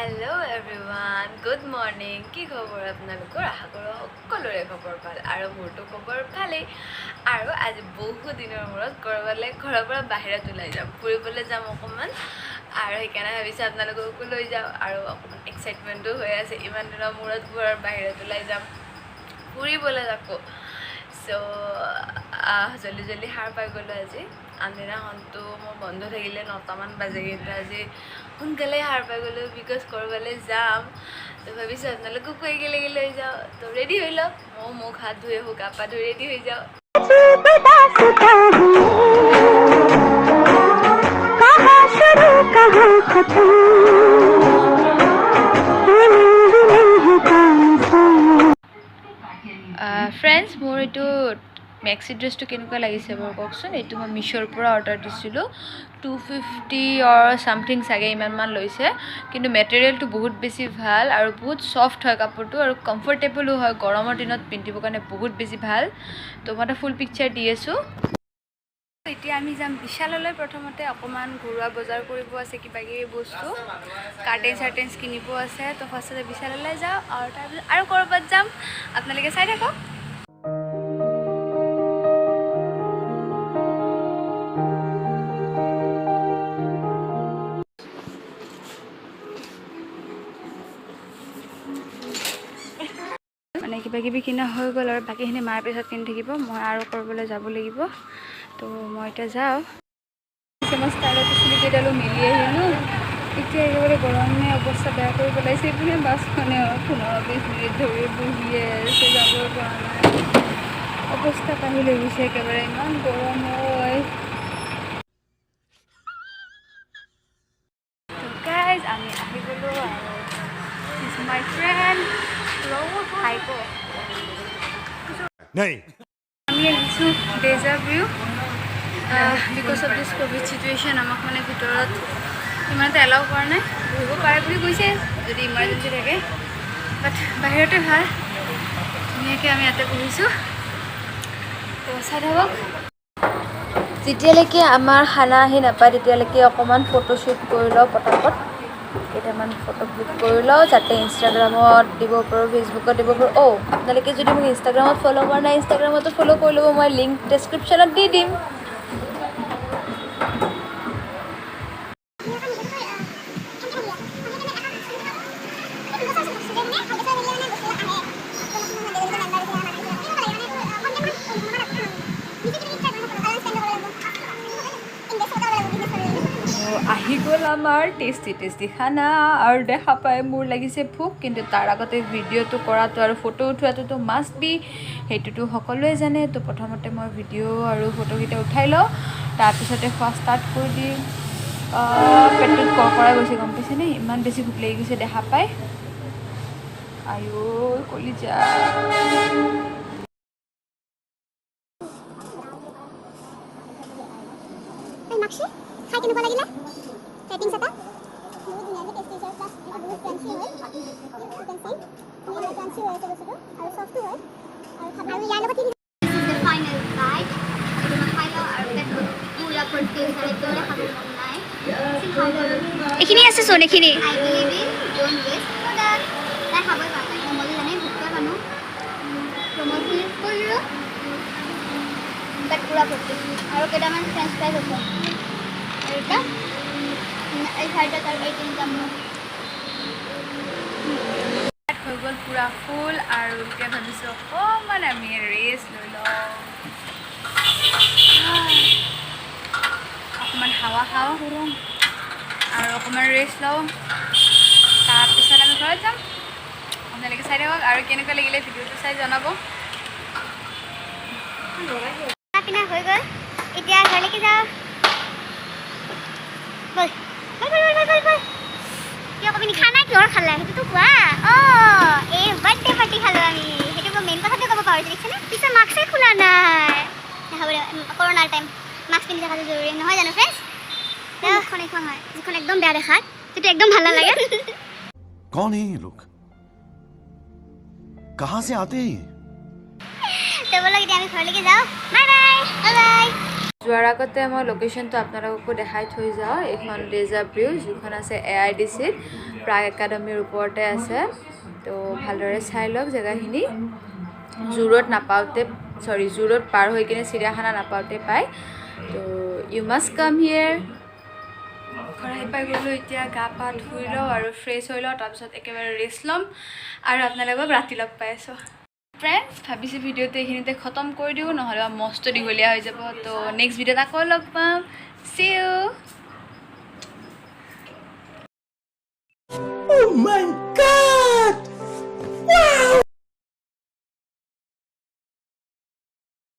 hello everyone good morning কি খবৰ আপোনালোকৰ আশা কৰোঁ সকলোৰে খবৰ ভাল আৰু মোৰটো খবৰ ভালেই আৰু আজি বহু দিনৰ মূৰত কৰবালে ঘৰৰ পৰা বাহিৰত ওলাই যাম ফুৰিবলৈ যাম অকমান আৰু সেইকাৰণে ভাবিছোঁ আপোনালোককো লৈ যাওঁ আৰু অকমান এক্সাইটমেণ্টও হৈ আছে ইমান দিনৰ মূৰত ঘৰৰ বাহিৰত ওলাই যাম ফুৰিবলৈ যাকো সো জলদি জলদি সাৰ পাই গ'লোঁ আজি আনদিনাখনতো মোৰ বন্ধ থাকিলে 9টামান বাজে কিন্তু আজি সোনকালে সাৰ পাই গ'লোঁ বিকজ ক'ৰবালৈ যাম তো ভাবিছোঁ আপোনালোককো একেলগে লৈ যাওঁ তো ৰেডি হৈ লওক ময়ো মুখ হাত ধুই আহোঁ গা পা ধুই ৰেডি হৈ যাওঁ ফ্ৰেণ্ডছ মোৰ এইটো মেক্সি ড্ৰেছটো কেনেকুৱা লাগিছে বাৰু কওকচোন এইটো মই মিছ'ৰ পৰা অৰ্ডাৰ দিছিলোঁ 250 অৰ সামথিং চাগে ইমানমান লৈছে কিন্তু মেটেৰিয়েলটো বহুত বেছি ভাল আৰু বহুত সফ্ট হয় কাপোৰটো আৰু কমফৰ্টেবলো হয় গৰমৰ দিনত পিন্ধিবৰ কাৰণে বহুত বেছি ভাল তো মই এটা ফুল পিকচাৰ দি আছোঁ এতিয়া আমি যাম বিশাললৈ প্ৰথমতে অকণমান ঘৰুৱা বজাৰ কৰিব আছে কিবা কিবি বস্তু কাৰ্টেন্স কিনিব আছে তো ফাৰ্ষ্টতে বিশাললৈ যাওঁ আৰু তাৰপিছত আৰু ক'ৰবাত যাম আপোনালোকে চাই থাকক মানে কিবা কিবি কিনা হৈ গ'ল আৰু বাকীখিনি মাৰ পিছত কিনি থাকিব মই আৰু ক'ৰবালৈ যাব লাগিব তো মই এতিয়া যাওঁ মই ষ্টাইলত চুলিকেইডালো মেলি আহিলোঁ এতিয়া একেবাৰে গৰমে অৱস্থা বেয়া কৰি পেলাইছে এইপিনে বাছখনে 15-20 মিনিট ধৰি বহিয়ে আছে যাব পৰা নাই অৱস্থা কাঢ়ি লৈ গৈছে একেবাৰে ইমান গৰম হয় গাইজ আমি আহি গ'লোঁ আৰু ইজ মাই ফ্ৰেণ্ড হাইকো আমি আহিছোঁ deja view because of this Covid situation আমাক মানে ভিতৰত ইমান এটা এলাউ কৰা নাই বহিব পাৰে বুলি কৈছে যদি ইমাৰ্জেঞ্চি থাকে বাট বাহিৰতে ভাল ধুনীয়াকৈ আমি ইয়াতে বহিছোঁ তো চাই থাকক যেতিয়ালৈকে আমাৰ খানা আহি নাপায় তেতিয়ালৈকে অকণমান ফটোশ্বুট কৰি লওঁ পটাপট কেইটামান ফটো ক্লিক কৰি লওঁ যাতে ইনষ্টাগ্ৰামত দিব পাৰোঁ ফেচবুকত দিব পাৰোঁ আপোনালোকে যদি মোক ইনষ্টাগ্ৰামত ফ'ল' কৰা নাই ইনষ্টাগ্ৰামতো ফ'ল' কৰি ল'ব মই লিংক ডেছক্ৰিপশ্যনত দি দিম আহি গ'ল আমাৰ টেষ্টি খানা আৰু দেখা পাই মোৰ লাগিছে ভোক কিন্তু তাৰ আগতে ভিডিঅ'টো কৰাটো আৰু ফটো উঠোৱাটোতো মাষ্ট বি সেইটোতো সকলোৱে জানে তো প্ৰথমতে মই ভিডিঅ' আৰু ফটোকেইটা উঠাই লওঁ তাৰপিছতে খোৱা ষ্টাৰ্ট কৰি দিম পেটটোত কৰাই গৈছে গম পাইছেনে ইমান বেছি ভোক লাগি গৈছে দেখা পাই আইঅ কলিজা খাই কেনেকুৱা লাগিলে ৰেটিংছ এটা বহুত ধুনীয়াকৈ টেষ্টি হৈছে প্লাছ বহুত ক্ৰাঞ্চি হয় ক্ৰাঞ্চি হৈ আছে বস্তুটো আৰু চফ্টো হয় আৰু ইয়াৰ লগত ফাইনেল বাইট এইটো মই খাই লওঁ আৰু পেটটো পুৰা ভৰ্তি হৈছে একদমে খাব মন নাই এইখিনি আছে চোন এইখিনি তাই খাবই পাৰা নাই মই জানে ভোকটোৱে মানুহ মই ফিনিছ কৰিলোঁ পেট পুৰা ভৰ্তি আৰু কেইটামান ফ্ৰেঞ্চ ফ্ৰাইজ আছে এটা এই সাইডটা তাৰ এই তিনটা মুখ হৈ গ'ল পুৰা ফুল আৰু এতিয়া ভাবিছোঁ অকণমান আমি ৰেষ্ট লৈ লওঁ অকণমান হাৱা খাওঁ আৰু অকণমান ৰেষ্ট লওঁ তাৰপিছত আমি ঘৰত যাম আপোনালোকে চাই থাকক আৰু কেনেকুৱা লাগিলে ভিডিঅ'টো চাই জনাব পিনা হৈ গ'ল এতিয়া ঘৰলৈকে যাওঁ খানা কিহৰ খালা সেইটোতো কোৱা এই বাৰ্থডে পাৰ্টি খালোঁ আমি সেইটো মেইন কথাটো ক'ব পাহৰিছোঁ দেখিছেনে পিছে মাস্কে খোলা নাই হ'ব দে কৰোণাৰ টাইম মাস্ক পিন্ধি থকাটো জৰুৰী নহয় জানো ফ্ৰেণ্ডছ মুখখন এখন হয় যিখন একদম বেয়া দেখাত সেইটো একদম ভাল নালাগে कौन है ये लोग कहाँ से आते हैं তো বলক এতিয়া আমি ঘৰলৈকে যাওঁ বাই বাই বাই বাই যোৱাৰ আগতে মই লোকেশ্যনটো আপোনালোককো দেখাই থৈ যাওঁ এইখন ৰেজা ব্ৰিজ যিখন আছে AIDCত প্ৰাগ একাডেমীৰ ওপৰতে আছে তো ভালদৰে চাই লওক জেগাখিনি জু ৰোড পাৰ হৈ কিনে চিৰিয়াখানা নাপাওঁতে পায় তো ইউ মাষ্ট কাম হিয়েৰ ঘৰ আহি পাই গ'লোঁ এতিয়া গা পা ধুই লওঁ আৰু ফ্ৰেছ হৈ লওঁ তাৰপিছত একেবাৰে ৰেষ্ট ল'ম আৰু আপোনালোকক ৰাতি লগ পাই আছোঁ ফ্ৰেণ্ডছ ভাবিছোঁ ভিডিঅ'টো এইখিনিতে খতম কৰি দিওঁ নহ'লে মস্ত দীঘলীয়া হৈ যাব তো নেক্সট ভিডিঅ'ত আকৌ লগ পাম চি ইউ